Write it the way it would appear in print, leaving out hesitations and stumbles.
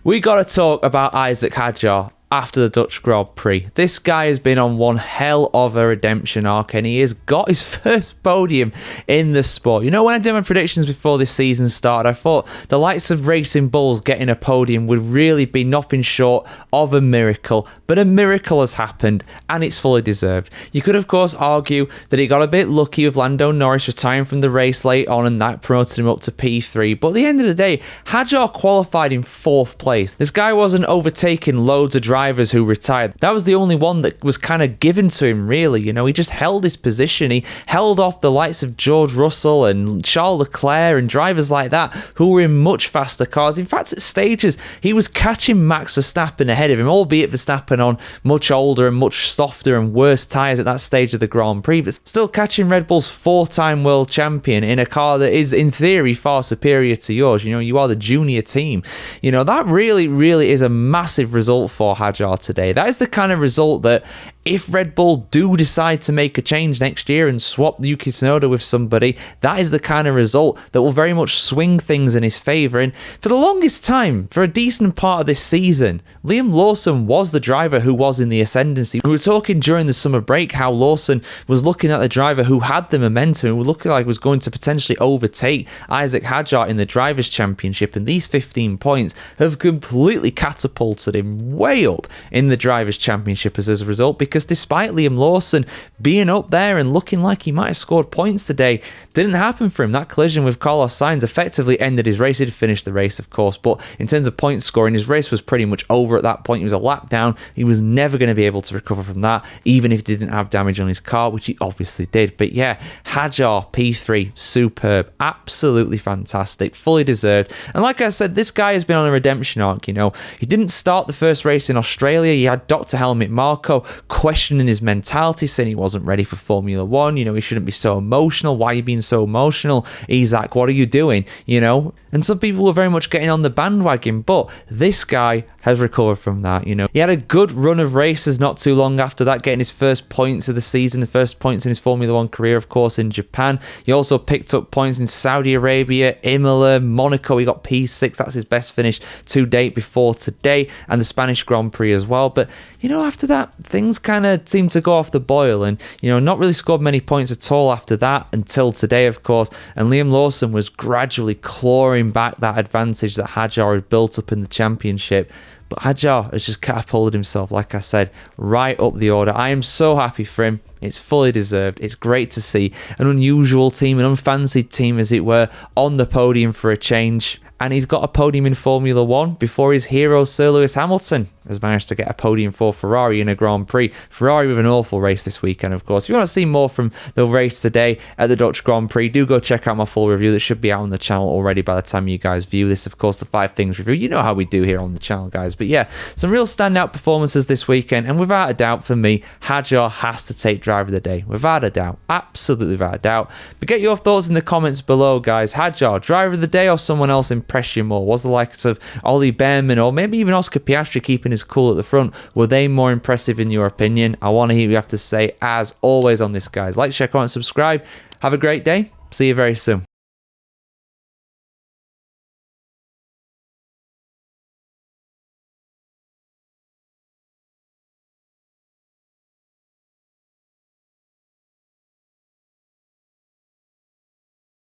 We got to talk about Isack Hadjar after the Dutch Grand Prix. This guy has been on one hell of a redemption arc, and he has got his first podium in the sport. You know, when I did my predictions before this season started, I thought the likes of Racing Bulls getting a podium would really be nothing short of a miracle, but a miracle has happened, and it's fully deserved. You could, of course, argue that he got a bit lucky with Lando Norris retiring from the race late on, and that promoted him up to P3, but at the end of the day, Hadjar qualified in 4th place. This guy wasn't overtaking loads of drivers who retired. That was the only one that was kind of given to him, really. You know, he just held his position. He held off the likes of George Russell and Charles Leclerc and drivers like that who were in much faster cars. In fact, at stages, he was catching Max Verstappen ahead of him, albeit Verstappen on much older and much softer and worse tyres at that stage of the Grand Prix, but still catching Red Bull's 4-time world champion in a car that is, in theory, far superior to yours. You know, you are the junior team. You know, that really, really is a massive result for Hadjar today. That is the kind of result that if Red Bull do decide to make a change next year and swap Yuki Tsunoda with somebody, that is the kind of result that will very much swing things in his favour. And for the longest time, for a decent part of this season, Liam Lawson was the driver who was in the ascendancy. We were talking during the summer break how Lawson was looking at the driver who had the momentum, who looked like was going to potentially overtake Isack Hadjar in the Drivers' Championship, and these 15 points have completely catapulted him way up in the Drivers' Championship as a result, because despite Liam Lawson being up there and looking like he might have scored points today, didn't happen for him. That collision with Carlos Sainz effectively ended his race. He did finish the race, of course, but in terms of point scoring, his race was pretty much over at that point. He was a lap down. He was never going to be able to recover from that, even if he didn't have damage on his car, which he obviously did. But yeah, Hadjar, P3, superb, absolutely fantastic, fully deserved. And like I said, this guy has been on a redemption arc. You know, he didn't start the first race in Australia. He had Dr. Helmut Marko questioning his mentality, saying he wasn't ready for Formula 1. You know, he shouldn't be so emotional. Why are you being so emotional? Isack, what are you doing? You know, and some people were very much getting on the bandwagon, but this guy has recovered from that. You know, he had a good run of races not too long after that, getting his first points of the season, the first points in his Formula 1 career, of course, in Japan. He also picked up points in Saudi Arabia, Imola, Monaco. He got P6. That's his best finish to date before today, and the Spanish Grand Prix as well. But, you know, after that, things kind of seemed to go off the boil, and, you know, not really scored many points at all after that until today, of course. And Liam Lawson was gradually clawing back that advantage that Hadjar had built up in the championship. But Hadjar has just catapulted himself, like I said, right up the order. I am so happy for him. It's fully deserved. It's great to see an unusual team, an unfancied team, as it were, on the podium for a change. And he's got a podium in Formula 1 before his hero, Sir Lewis Hamilton, has managed to get a podium for Ferrari in a Grand Prix. Ferrari with an awful race this weekend, of course. If you want to see more from the race today at the Dutch Grand Prix, do go check out my full review that should be out on the channel already by the time you guys view this. Of course, the 5 things review. You know how we do here on the channel, guys. But yeah, some real standout performances this weekend. And without a doubt, for me, Hadjar has to take driver of the day. Without a doubt. Absolutely without a doubt. But get your thoughts in the comments below, guys. Hadjar, driver of the day, or someone else impressed you more? Was the likes of Ollie Behrman or maybe even Oscar Piastri keeping his cool at the front, were they more impressive in your opinion? I want to hear what you have to say as always on this, guys. Like, share, comment, subscribe. Have a great day. See you very soon.